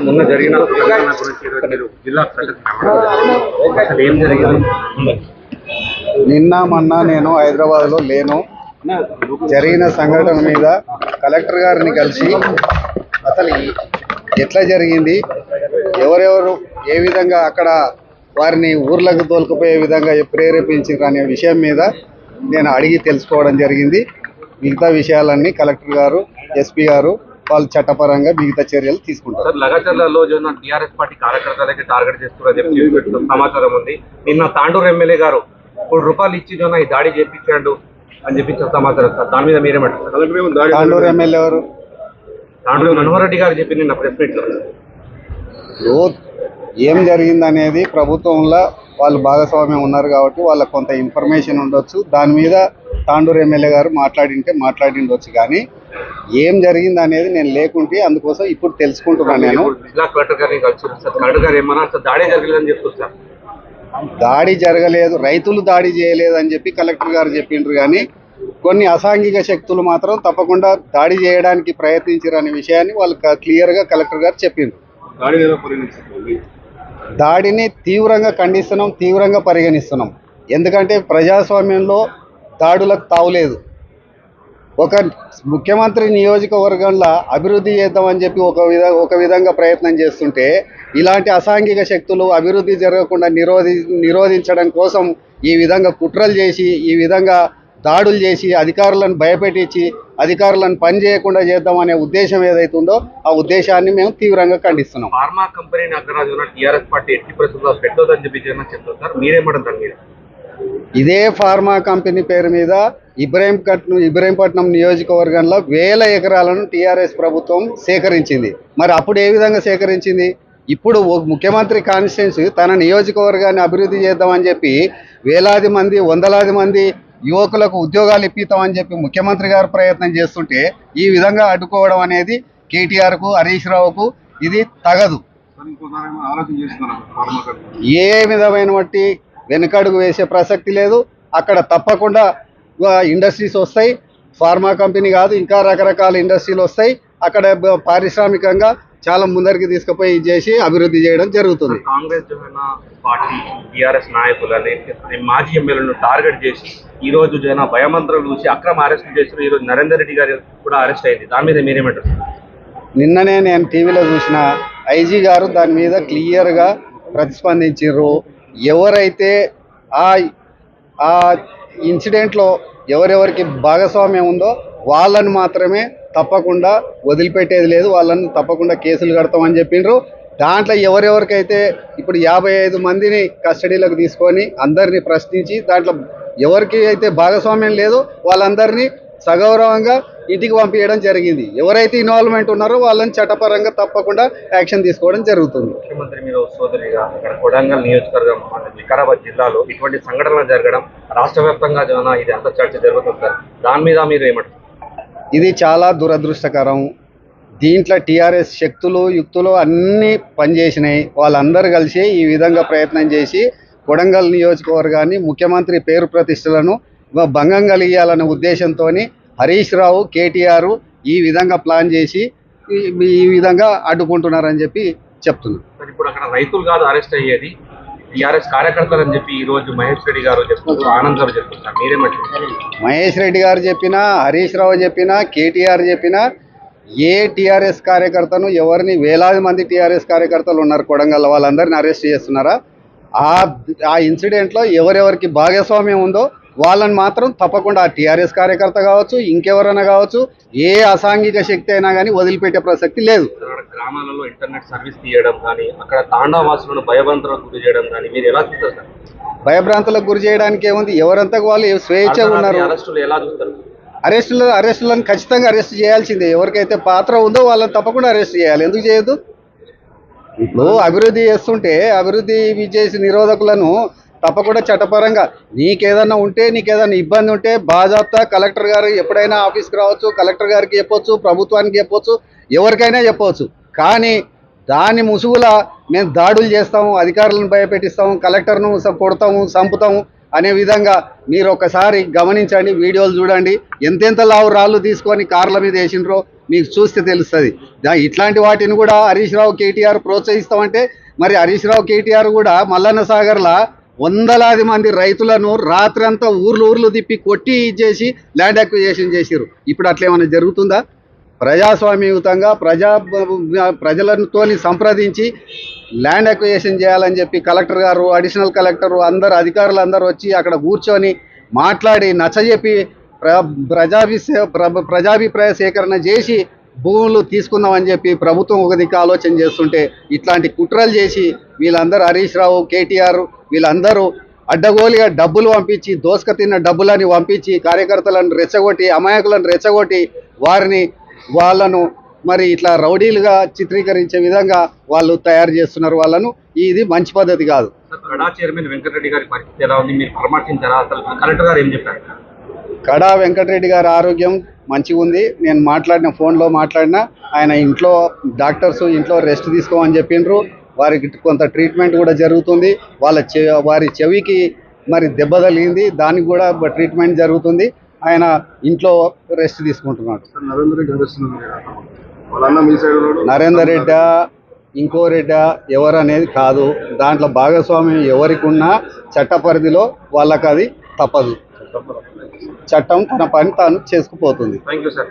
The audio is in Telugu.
మొన్న జరిగిన జిల్లా ఏం జరిగింది? నిన్న మొన్న నేను హైదరాబాద్లో లేను. జరిగిన సంఘటన మీద కలెక్టర్ గారిని కలిసి అసలు ఎట్లా జరిగింది, ఎవరెవరు ఏ విధంగా అక్కడ వారిని ఊర్లకు తోలుకుపోయే విధంగా ప్రేరేపించారు అనే విషయం మీద నేను అడిగి తెలుసుకోవడం జరిగింది. మిగతా విషయాలన్నీ కలెక్టర్ గారు, ఎస్పీ గారు వాళ్ళు చట్టపరంగా మిగతా చర్యలు తీసుకుంటారు. లగచర్లలో టీఆర్ఎస్ పార్టీ కార్యకర్తలకి టార్గెట్ చేస్తున్నారని సమాచారం ఉంది. నిన్న తాండూరు ఎమ్మెల్యే గారు ₹100 ఇచ్చి ఈ దాడి చేయించాడు అని చెప్పి సమాచారం సార్. దాని మీద మీరేమంటారు? తాండూరు ఎమ్మెల్యే ఎవరు? తాండూరు మనోహర్ రెడ్డి గారు చెప్పి నిన్న ప్రెస్ మీట్లో ఏం జరిగింది అనేది ప్రభుత్వంలో వాళ్ళు భాగస్వామ్యం ఉన్నారు కాబట్టి వాళ్ళకు కొంత ఇన్ఫర్మేషన్ ఉండొచ్చు. దాని మీద తాండూరు ఎమ్మెల్యే గారు మాట్లాడిండొచ్చు, కానీ ఏం జరిగింది అనేది నేను లేకుంటే అందుకోసం ఇప్పుడు తెలుసుకుంటున్నాను. నేను జిల్లా కలెక్టర్ గారిని కలెక్టర్ గారు ఏమన్నా దాడి జరగలేదని చెప్తున్నారు. దాడి జరగలేదు, రైతులు దాడి చేయలేదు అని చెప్పి కలెక్టర్ గారు చెప్పిండ్రు, కానీ కొన్ని అసాంఘిక శక్తులు మాత్రం తప్పకుండా దాడి చేయడానికి ప్రయత్నించారు అనే విషయాన్ని వాళ్ళు క్లియర్గా కలెక్టర్ గారు చెప్పిండ్రు. దాడిని తీవ్రంగా ఖండిస్తున్నాం, తీవ్రంగా పరిగణిస్తున్నాం. ఎందుకంటే ప్రజాస్వామ్యంలో దాడులకు తావులేదు. ఒక ముఖ్యమంత్రి నియోజకవర్గంలో అభివృద్ధి చేద్దామని చెప్పి ఒక విధంగా ప్రయత్నం చేస్తుంటే ఇలాంటి అసాంఘిక శక్తులు అభివృద్ధి జరగకుండా నిరోధించడం కోసం ఈ విధంగా కుట్రలు చేసి, ఈ విధంగా దాడులు చేసి, అధికారులను భయపెట్టించి అధికారులను పని చేయకుండా చేద్దామనే ఉద్దేశం ఏదైతుందో ఆ ఉద్దేశాన్ని మేము తీవ్రంగా ఖండిస్తున్నాం. ఫార్మా కంపెనీ అగ్రరాజున టీఆర్ఎస్ పార్టీ ఎట్టి పరిస్థితుల్లో పెట్టొద్దని చెప్పి చెప్తున్నారు. మీరేమంటారు మీరు? ఇదే ఫార్మా కంపెనీ పేరు మీద ఇబ్రహీంపట్నం నియోజకవర్గంలో 1000 ఎకరాలను టీఆర్ఎస్ ప్రభుత్వం సేకరించింది. మరి అప్పుడు ఏ విధంగా సేకరించింది? ఇప్పుడు ముఖ్యమంత్రి కాన్స్టిట్యున్సీ తన నియోజకవర్గాన్ని అభివృద్ధి చేద్దామని చెప్పి వేలాది మంది, వందలాది మంది యువకులకు ఉద్యోగాలు ఇప్పిస్తామని చెప్పి ముఖ్యమంత్రి గారు ప్రయత్నం చేస్తుంటే ఈ విధంగా అడ్డుకోవడం అనేది కేటీఆర్కు, హరీష్ రావుకు ఇది తగదు. ఏ విధమైన బట్టి వెనుకడుగు వేసే ప్రసక్తి లేదు. అక్కడ తప్పకుండా ఇండస్ట్రీస్ వస్తాయి. ఫార్మా కంపెనీ కాదు, ఇంకా రకరకాల ఇండస్ట్రీలు వస్తాయి. అక్కడ పారిశ్రామికంగా చాలా ముందరికి తీసుకుపోయి చేసి అభివృద్ధి చేయడం జరుగుతుంది. కాంగ్రెస్ పార్టీ టీఆర్ఎస్ నాయకులని మాజీ ఎమ్మెల్యేలను టార్గెట్ చేసి ఈ రోజు భయమంత్రం చూసి అక్రమ అరెస్ట్ చేసిన ఈ రోజు నరేందర్ రెడ్డి గారు కూడా అరెస్ట్ అయింది. దాని మీద మీరేమంటారు? నిన్ననే నేను టీవీలో చూసిన ఐజీ గారు దాని మీద క్లియర్గా ప్రతిస్పందించారు. ఎవరైతే ఆ ఇన్సిడెంట్లో ఎవరెవరికి భాగస్వామ్యం ఉందో వాళ్ళని మాత్రమే తప్పకుండా వదిలిపెట్టేది లేదు, వాళ్ళని తప్పకుండా కేసులు కడతామని చెప్పిండ్రు. దాంట్లో ఎవరెవరికైతే ఇప్పుడు 55 మందిని కస్టడీలోకి తీసుకొని అందరినీ ప్రశ్నించి దాంట్లో ఎవరికి అయితే భాగస్వామ్యం లేదో వాళ్ళందరినీ సగౌరవంగా ఇంటికి పంపించడం జరిగింది. ఎవరైతే ఇన్వాల్వ్మెంట్ ఉన్నారో వాళ్ళని చట్టపరంగా తప్పకుండా యాక్షన్ తీసుకోవడం జరుగుతుంది. ముఖ్యమంత్రి మీరు సోదరిగా ఇక్కడ కొడంగల్ నియోజకవర్గం వికారాబాద్ జిల్లాలో ఇటువంటి సంఘటనలు జరగడం రాష్ట్ర వ్యాప్తంగా ఇది అంత చర్చ జరుగుతుంది. దాని మీద మీరు ఏమంటారు? ఇది చాలా దురదృష్టకరం. దీంట్లో టీఆర్ఎస్ శక్తులు, యుక్తులు అన్నీ పనిచేసినాయి. వాళ్ళందరూ కలిసి ఈ విధంగా ప్రయత్నం చేసి కొడంగల్ నియోజకవర్గాన్ని, ముఖ్యమంత్రి పేరు ప్రతిష్టలను భంగం కలిగించాలనే ఉద్దేశంతో హరీష్ రావు, కేటీఆర్ ఈ విధంగా ప్లాన్ చేసి ఈ విధంగా అడ్డుకుంటున్నారని చెప్పి చెప్తున్నారు. ఇప్పుడు అక్కడ రైతులు కాదు అరెస్ట్ అయ్యేది, టీఆర్ఎస్ కార్యకర్తలు అని చెప్పి ఈ రోజు మహేష్ రెడ్డి గారు చెప్తున్నారు, ఆనంద్ గారు చెప్తున్నారు. మీరేమంటారు? మహేష్ రెడ్డి గారు చెప్పినా, హరీష్ రావు చెప్పినా, కేటీఆర్ చెప్పినా ఏ టీఆర్ఎస్ కార్యకర్తను ఎవరిని వేలాది మంది టీఆర్ఎస్ కార్యకర్తలు ఉన్నారు కొడంగల్, వాళ్ళందరినీ అరెస్ట్ చేస్తున్నారా? ఆ ఇన్సిడెంట్లో ఎవరెవరికి భాగస్వామ్యం ఉందో వాళ్ళని మాత్రం తప్పకుండా ఆ టీఆర్ఎస్ కార్యకర్త కావచ్చు, ఇంకెవరైనా కావచ్చు, ఏ అసాంఘిక శక్తి అయినా కానీ వదిలిపెట్టే ప్రసక్తి లేదు. గ్రామాలలో ఇంటర్నెట్ సర్వీస్ తీయడం కానీ, అక్కడ తాండావాసులను భయభ్రాంతులకు గురి చేయడం కానీ మీరు ఎలా చూస్తారు? భయభ్రాంతులకు గురి చేయడానికి ఏముంది? ఎవరంతా వాళ్ళు స్వేచ్ఛగా ఉన్నారు. అరెస్టులు ఎలా చూస్తారు? అరెస్టులను ఖచ్చితంగా అరెస్ట్ చేయాల్సిందే. ఎవరికైతే పాత్ర ఉందో వాళ్ళని తప్పకుండా అరెస్ట్ చేయాలి. ఎందుకు చేయొద్దు? ఇప్పుడు అభివృద్ధి చేస్తుంటే అభివృద్ధి చేసి నిరోధకులను తప్పకుండా చట్టపరంగా నీకేదన్నా ఉంటే, నీకేదన్నా ఇబ్బంది ఉంటే బాజాప్తా కలెక్టర్ గారు ఎప్పుడైనా ఆఫీస్కి రావచ్చు, కలెక్టర్ గారికి చెప్పొచ్చు, ప్రభుత్వానికి చెప్పొచ్చు, ఎవరికైనా చెప్పవచ్చు. కానీ దాని ముసుగులా మేము దాడులు చేస్తాము, అధికారులను భయపెట్టిస్తాము, కలెక్టర్ను కొడతాము, చంపుతాము, అనే విధంగా మీరు ఒకసారి గమనించండి, వీడియోలు చూడండి, ఎంతెంత లావు రాళ్ళు తీసుకొని కార్ల మీద వేసిండ్రో మీకు చూస్తే తెలుస్తుంది. ఇట్లాంటి వాటిని కూడా హరీష్ రావు కేటీఆర్ ప్రోత్సహిస్తామంటే మరి హరీష్ రావు కేటీఆర్ కూడా మల్లన్న సాగర్లా వందలాది మంది రైతులను రాత్రంతా ఊర్లు తిప్పి కొట్టి ఇచ్చేసి ల్యాండ్ అక్విజిషన్ చేసిరు. ఇప్పుడు అట్లా ఏమైనా జరుగుతుందా? ప్రజాస్వామ్యయుతంగా ప్రజలతో సంప్రదించి ల్యాండ్ అక్విజిషన్ చేయాలని చెప్పి కలెక్టర్ గారు, అడిషనల్ కలెక్టర్ అందరు అధికారులు అందరూ వచ్చి అక్కడ కూర్చొని మాట్లాడి నచ్చజెప్పి ప్రజాభిప్రాయ సేకరణ చేసి భూములు తీసుకుందామని చెప్పి ప్రభుత్వం ఒక దిక్కు ఆలోచన చేస్తుంటే ఇట్లాంటి కుట్రలు చేసి వీళ్ళందరూ హరీష్ రావు, కేటీఆర్ వీళ్ళందరూ అడ్డగోలుగా డబ్బులు పంపించి దోసుక తిన్న డబ్బులని పంపించి కార్యకర్తలను రెచ్చగొట్టి అమాయకులను రెచ్చగొట్టి వాళ్ళను మరి ఇట్లా రౌడీలుగా చిత్రీకరించే విధంగా వాళ్ళు తయారు చేస్తున్నారు వాళ్ళను. ఇది మంచి పద్ధతి కాదు. కడా చైర్మన్ వెంకటరెడ్డి గారి పరిస్థితి ఎలా ఉంది? మీరు పరామర్శించారా? అసలు కలెక్టర్ గారు ఏం చెప్పారు? కడా వెంకటరెడ్డి గారి ఆరోగ్యం మంచిగా ఉంది. నేను ఫోన్లో మాట్లాడినా ఆయన ఇంట్లో డాక్టర్స్ ఇంట్లో రెస్ట్ తీసుకోమని చెప్పిండ్రు. వారికి కొంత ట్రీట్మెంట్ కూడా జరుగుతుంది. వారి చెవికి మరి దెబ్బ తగిలింది, దానికి కూడా ట్రీట్మెంట్ జరుగుతుంది. ఆయన ఇంట్లో రెస్ట్ తీసుకుంటున్నాడు. నరేందర్ రెడ్డి ఇంకో రెడ్డి ఎవరు అనేది కాదు, దాంట్లో భాగస్వామ్యం ఎవరికి ఉన్నా చట్ట పరిధిలో వాళ్ళకి అది తప్పదు. చట్టం తన పని తాను చేసుకుపోతుంది. Thank you sir.